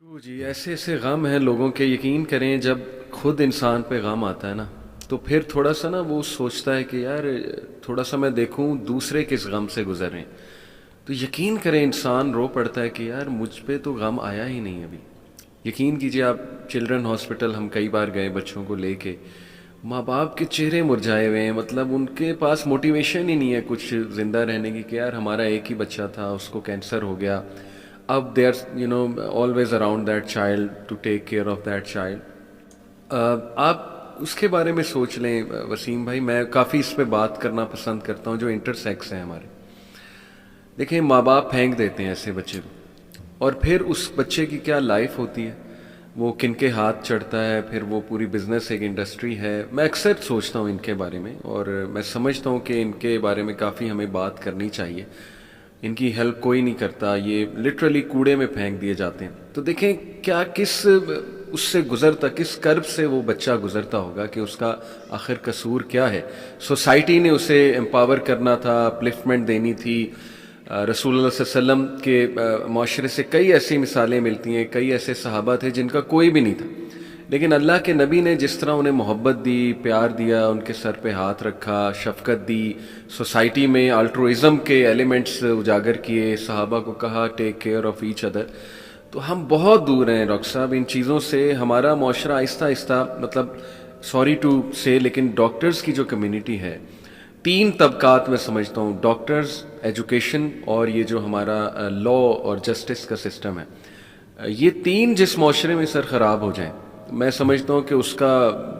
جی ایسے ایسے غم ہیں لوگوں کے، یقین کریں جب خود انسان پہ غم آتا ہے نا تو پھر تھوڑا سا نا وہ سوچتا ہے کہ یار تھوڑا سا میں دیکھوں دوسرے کس غم سے گزر رہے ہیں، تو یقین کریں انسان رو پڑتا ہے کہ یار مجھ پہ تو غم آیا ہی نہیں ابھی۔ یقین کیجئے آپ، چلڈرن ہاسپٹل ہم کئی بار گئے بچوں کو لے کے، ماں باپ کے چہرے مرجھائے ہوئے ہیں، مطلب ان کے پاس موٹیویشن ہی نہیں ہے کچھ زندہ رہنے کی کہ یار ہمارا ایک ہی بچہ تھا، اس کو کینسر ہو گیا، اب they are always around that child to take care of that child۔ آپ اس کے بارے میں سوچ لیں وسیم بھائی، میں کافی اس پہ بات کرنا پسند کرتا ہوں جو انٹرسیکس ہیں ہمارے۔ دیکھیں ماں باپ پھینک دیتے ہیں ایسے بچے کو، اور پھر اس بچے کی کیا لائف ہوتی ہے، وہ کن کے ہاتھ چڑھتا ہے، پھر وہ پوری بزنس ایک انڈسٹری ہے۔ میں اکثر سوچتا ہوں ان کے بارے میں، اور میں سمجھتا ہوں کہ ان کے بارے میں کافی ہمیں بات کرنی چاہیے۔ ان کی ہیلپ کوئی نہیں کرتا، یہ لٹرلی کوڑے میں پھینک دیے جاتے ہیں۔ تو دیکھیں کیا کس اس سے گزرتا، کس کرب سے وہ بچہ گزرتا ہوگا کہ اس کا آخر قصور کیا ہے۔ سوسائٹی نے اسے امپاور کرنا تھا، اپلفٹمنٹ دینی تھی۔ رسول اللہ صلی اللہ علیہ وسلم کے معاشرے سے کئی ایسی مثالیں ملتی ہیں، کئی ایسے صحابہ تھے جن کا کوئی بھی نہیں تھا، لیکن اللہ کے نبی نے جس طرح انہیں محبت دی، پیار دیا، ان کے سر پہ ہاتھ رکھا، شفقت دی، سوسائٹی میں الٹروازم کے ایلیمنٹس اجاگر کیے، صحابہ کو کہا take care of each other. تو ہم بہت دور ہیں ڈاکٹر صاحب ان چیزوں سے۔ ہمارا معاشرہ آہستہ آہستہ، مطلب سوری ٹو سے، لیکن ڈاکٹرز کی جو کمیونٹی ہے، تین طبقات میں سمجھتا ہوں، ڈاکٹرز، ایجوکیشن، اور یہ جو ہمارا لا اور جسٹس کا سسٹم ہے، یہ تین جس معاشرے میں سر خراب ہو جائیں، میں سمجھتا ہوں کہ اس کا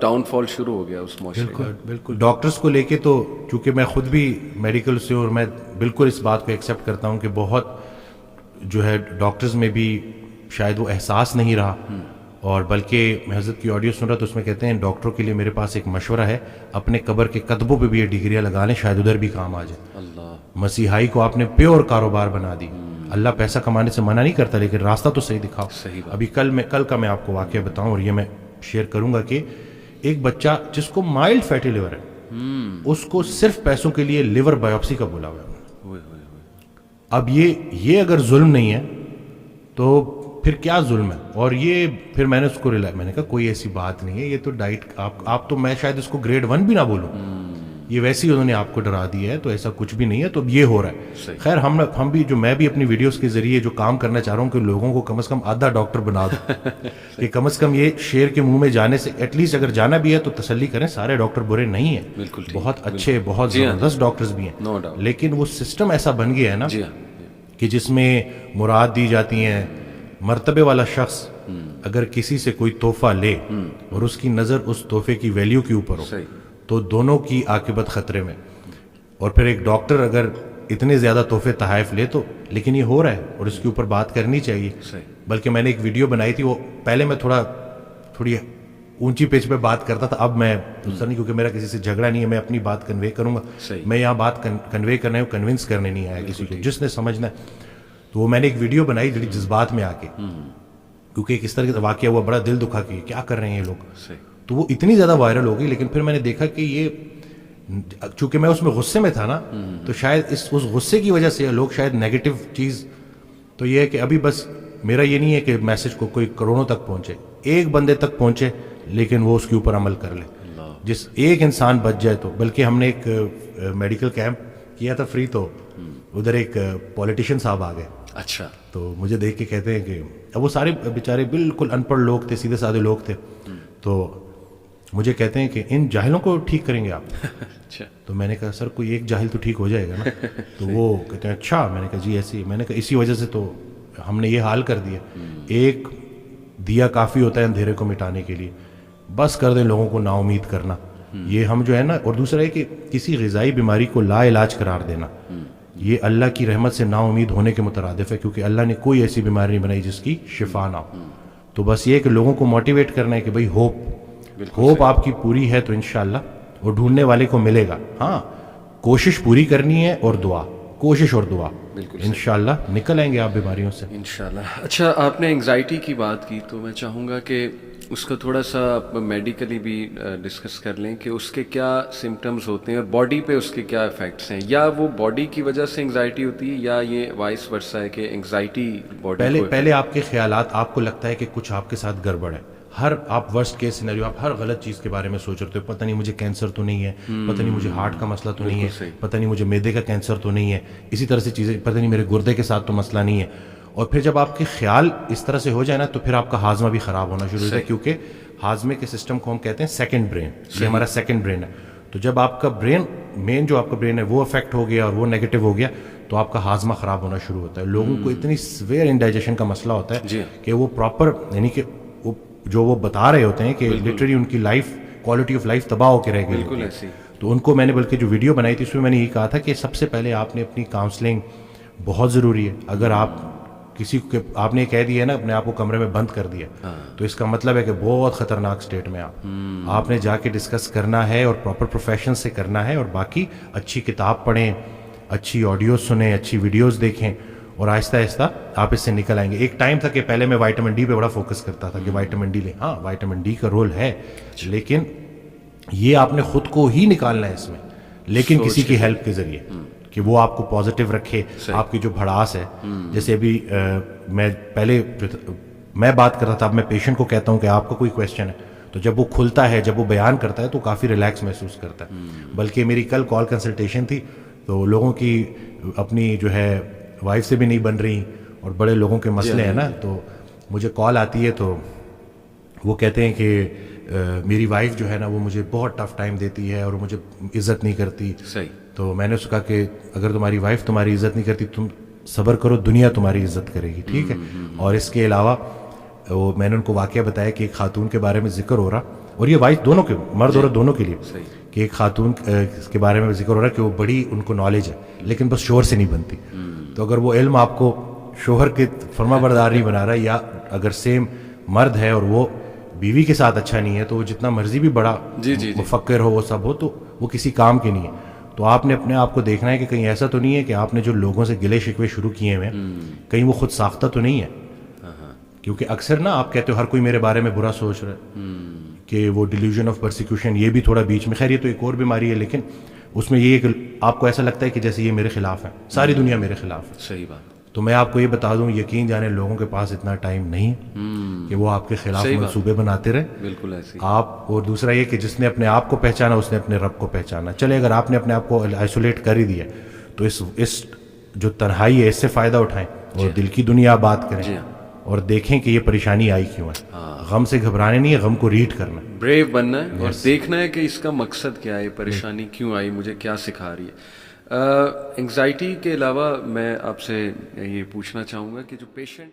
ڈاؤن فال شروع ہو گیا اس معاشرے کا۔ بالکل ڈاکٹرز کو لے کے تو، چونکہ میں خود بھی میڈیکل سے، اور میں بالکل اس بات کو ایکسیپٹ کرتا ہوں کہ بہت جو ہے ڈاکٹرز میں بھی شاید وہ احساس نہیں رہا، اور بلکہ میں حضرت کی آڈیو سن رہا تو اس میں کہتے ہیں ڈاکٹروں کے لیے میرے پاس ایک مشورہ ہے، اپنے قبر کے قدموں پہ بھی یہ ڈگریاں لگا لیں، شاید ادھر بھی کام آ جائے۔ اللہ، مسیحائی کو آپ نے پیور کاروبار بنا دی۔ اللہ پیسہ کمانے سے منع نہیں کرتا، لیکن راستہ تو صحیح دکھاؤ۔ صحیح بات۔ ابھی کل کا میں آپ کو واقعہ بتاؤں، اور یہ میں شیئر کروں گا کہ ایک بچہ جس کو مائلڈ فیٹی لیور ہے، اس کو صرف پیسوں کے لیے لیور بایوپسی کا بولا ہوا ہے۔ اب یہ اگر ظلم نہیں ہے تو پھر کیا ظلم ہے؟ اور یہ پھر میں نے اس کو میں نے کہا کوئی ایسی بات نہیں ہے، یہ تو ڈائٹ آپ تو، میں شاید اس کو گریڈ 1 بھی نہ بولوں، یہ ویسے ہی انہوں نے آپ کو ڈرا دیا ہے، تو ایسا کچھ بھی نہیں ہے۔ تو اب یہ ہو رہا ہے۔ خیر ہم بھی میں بھی اپنی ویڈیوز کے ذریعے جو کام کرنا چاہ رہا ہوں کہ لوگوں کو کم از کم آدھا ڈاکٹر بنا دو، کہ کم از کم یہ شیر کے منہ میں جانے سے ایٹ لیسٹ اگر جانا بھی ہے تو تسلی کریں، سارے ڈاکٹر برے نہیں ہیں، بہت اچھے، بہت زبردست ڈاکٹرز بھی ہیں، لیکن وہ سسٹم ایسا بن گیا ہے نا کہ جس میں مراد دی جاتی ہیں۔ مرتبے والا شخص اگر کسی سے کوئی تحفہ لے اور اس کی نظر اس تحفے کی ویلیو کے اوپر ہو تو دونوں کی عاقبت خطرے میں۔ اور پھر ایک ڈاکٹر اگر اتنے زیادہ تحفے تحائف لے تو، لیکن یہ ہو رہا ہے اور اس کے اوپر بات کرنی چاہیے۔ بلکہ میں نے ایک ویڈیو بنائی تھی، وہ پہلے میں تھوڑی اونچی پیچ پہ بات کرتا تھا، اب میں دوسرا نہیں، کیونکہ میرا کسی سے جھگڑا نہیں ہے، میں اپنی بات کنوے کروں گا۔ میں یہاں بات کنوے کرنا ہے، کنونس کرنے نہیں آیا کسی کو، جس نے سمجھنا ہے۔ تو وہ میں نے ایک ویڈیو بنائی جڑی جذبات میں آ کے، کیونکہ ایک اس طرح کا واقعہ ہوا، بڑا دل دکھا کہ کیا کر رہے ہیں یہ لوگ، تو وہ اتنی زیادہ وائرل ہو گئی۔ لیکن پھر میں نے دیکھا کہ یہ، چونکہ میں اس میں غصے میں تھا نا، تو شاید اس غصے کی وجہ سے لوگ شاید نیگیٹو چیز، تو یہ ہے کہ ابھی بس میرا یہ نہیں ہے کہ میسج کو کوئی کروڑوں تک پہنچے، ایک بندے تک پہنچے لیکن وہ اس کے اوپر عمل کر لے، جس ایک انسان بچ جائے تو۔ بلکہ ہم نے ایک میڈیکل کیمپ کیا تھا فری، تو ادھر ایک پولیٹیشین صاحب آ گئے، اچھا، تو مجھے دیکھ کے کہتے ہیں کہ اب وہ سارے بیچارے بالکل ان پڑھ لوگ تھے، سیدھے سادے لوگ تھے، تو مجھے کہتے ہیں کہ ان جاہلوں کو ٹھیک کریں گے آپ؟ تو میں نے کہا سر کوئی ایک جاہل تو ٹھیک ہو جائے گا نا؟ تو وہ کہتے ہیں اچھا۔ میں نے کہا جی ایسی، میں نے کہا اسی وجہ سے تو ہم نے یہ حال کر دیا، ایک دیا کافی ہوتا ہے اندھیرے کو مٹانے کے لیے، بس کر دیں لوگوں کو نا امید کرنا، یہ ہم جو ہے نا۔ اور دوسرا ہے کہ کسی غذائی بیماری کو لا علاج قرار دینا، یہ اللہ کی رحمت سے نا امید ہونے کے مترادف ہے، کیونکہ اللہ نے کوئی ایسی بیماری نہیں بنائی جس کی شفا نہ ہو۔ تو بس یہ کہ لوگوں کو موٹیویٹ کرنا ہے کہ بھئی ہوپ آپ کی پوری ہے تو انشاءاللہ وہ ڈھونڈنے والے کو ملے گا۔ ہاں کوشش پوری کرنی ہے، اور دعا، کوشش اور دعا، انشاءاللہ نکل آئیں گے آپ بیماریوں سے، انشاءاللہ۔ اچھا، آپ نے انگزائٹی کی بات کی تو میں چاہوں گا کہ اس کو تھوڑا سا میڈیکلی بھی ڈسکس کر لیں کہ اس کے کیا سمٹمز ہوتے ہیں اور باڈی پہ اس کے کیا افیکٹس ہیں, یا وہ باڈی کی وجہ سے انگزائٹی ہوتی ہے یا یہ وائس ورسا ہے کہ انگزائٹی باڈی پہلے آپ کے خیالات, آپ کو لگتا ہے کہ کچھ آپ کے ساتھ گڑبڑ ہے, ہر آپ ورسٹ کیس سینیریو, آپ ہر غلط چیز کے بارے میں سوچ رہے ہو, پتہ نہیں مجھے کینسر تو نہیں ہے, پتہ نہیں مجھے ہارٹ کا مسئلہ تو نہیں ہے, پتہ نہیں مجھے معدے کا کینسر تو نہیں ہے, اسی طرح سے چیزیں, پتہ نہیں میرے گردے کے ساتھ تو مسئلہ نہیں ہے. اور پھر جب آپ کے خیال اس طرح سے ہو جائے نا تو پھر آپ کا ہاضمہ بھی خراب ہونا شروع ہو جائے, کیونکہ ہاضمے کے سسٹم کو ہم کہتے ہیں سیکنڈ برین, یہ ہمارا سیکنڈ برین ہے. تو جب آپ کا برین, مین جو آپ کا برین ہے وہ افیکٹ ہو گیا اور وہ نیگیٹو ہو گیا تو آپ کا ہاضمہ خراب ہونا شروع ہوتا ہے. لوگوں کو اتنی سویئر انڈائجیشن کا مسئلہ ہوتا ہے کہ وہ پراپر, یعنی کہ جو وہ بتا رہے ہوتے ہیں کہ لٹرلی ان کی لائف, کوالٹی آف لائف تباہ ہو کے رہ گئی. بالکل ایسی. تو ان کو میں نے بلکہ جو ویڈیو بنائی تھی اس میں نے یہی کہا تھا کہ سب سے پہلے آپ نے اپنی کاؤنسلنگ بہت ضروری ہے. اگر آپ کسی کو, آپ نے کہہ دیا ہے نا اپنے آپ کو کمرے میں بند کر دیا, تو اس کا مطلب ہے کہ بہت خطرناک اسٹیٹ میں آپ نے جا کے ڈسکس کرنا ہے اور پراپر پروفیشن سے کرنا ہے. اور باقی اچھی کتاب پڑھیں, اچھی آڈیوز سنیں, اچھی ویڈیوز دیکھیں, اور آہستہ آہستہ آپ اس سے نکل آئیں گے. ایک ٹائم تھا کہ پہلے میں وائٹامن ڈی پہ بڑا فوکس کرتا تھا کہ وائٹامن ڈی لیں. ہاں وائٹامن ڈی کا رول ہے, لیکن یہ آپ نے خود کو ہی نکالنا ہے اس میں, لیکن کسی کی ہیلپ کے ذریعے, کہ وہ آپ کو پازیٹیو رکھے. آپ کی جو بھڑاس ہے, جیسے ابھی میں پہلے میں بات کر رہا تھا, اب میں پیشنٹ کو کہتا ہوں کہ آپ کا کوئی کویشچن ہے, تو جب وہ کھلتا ہے, جب وہ بیان کرتا ہے تو کافی ریلیکس محسوس کرتا ہے. بلکہ میری کل کال کنسلٹیشن تھی, تو لوگوں کی اپنی جو ہے وائف سے بھی نہیں بن رہی اور بڑے لوگوں کے مسئلے ہیں نا, تو مجھے کال آتی ہے تو وہ کہتے ہیں کہ میری وائف جو ہے نا وہ مجھے بہت ٹف ٹائم دیتی ہے اور مجھے عزت نہیں کرتی. صحیح. تو میں نے اس کو کہا کہ اگر تمہاری وائف تمہاری عزت نہیں کرتی, تم صبر کرو, دنیا تمہاری عزت کرے گی, ٹھیک ہے. اور اس کے علاوہ وہ میں نے ان کو واقعہ بتایا کہ ایک خاتون کے بارے میں ذکر ہو رہا, اور یہ وائف دونوں کے, مرد عورت دونوں کے لیے, کہ ایک خاتون کے بارے میں ذکر ہو رہا کہ وہ بڑی ان کو نالج ہے لیکن بس شوہر سے نہیں بنتی. تو اگر وہ علم آپ کو شوہر کے فرما بردار نہیں بنا رہا, یا اگر سیم مرد ہے اور وہ بیوی کے ساتھ اچھا نہیں ہے, تو وہ جتنا مرضی بھی بڑا مفکر ہو, وہ سب ہو, تو وہ کسی کام کے نہیں ہے. تو آپ نے اپنے آپ کو دیکھنا ہے کہ کہیں ایسا تو نہیں ہے کہ آپ نے جو لوگوں سے گلے شکوے شروع کیے ہوئے کہیں وہ خود ساختہ تو نہیں ہے. کیونکہ اکثر نا آپ کہتے ہو ہر کوئی میرے بارے میں برا سوچ رہا ہے, کہ وہ ڈیلیوژن آف پرسیکیوشن, یہ بھی تھوڑا بیچ میں, خیر یہ تو ایک اور بیماری ہے, لیکن اس میں یہ ہے کہ آپ کو ایسا لگتا ہے کہ جیسے یہ میرے خلاف ہے, ساری دنیا میرے خلاف ہے. صحیح بات. تو میں آپ کو یہ بتا دوں, یقین جانے لوگوں کے پاس اتنا ٹائم نہیں ہے کہ وہ آپ کے خلاف منصوبے بناتے رہے. بالکل ایسی. آپ, اور دوسرا یہ کہ جس نے اپنے آپ کو پہچانا اس نے اپنے رب کو پہچانا. چلے اگر آپ نے اپنے آپ کو آئسولیٹ کر ہی دیا تو اس جو تنہائی ہے اس سے فائدہ اٹھائیں, اور دل کی دنیا بات کریں, اور دیکھیں کہ یہ پریشانی آئی کیوں ہے. غم سے گھبرانے نہیں ہے, غم کو ریڈ کرنا, بریو بننا ہے, اور دیکھنا ہے کہ اس کا مقصد کیا ہے, پریشانی کیوں آئی, مجھے کیا سکھا رہی ہے. انگزائٹی کے علاوہ میں آپ سے یہ پوچھنا چاہوں گا کہ جو پیشنٹ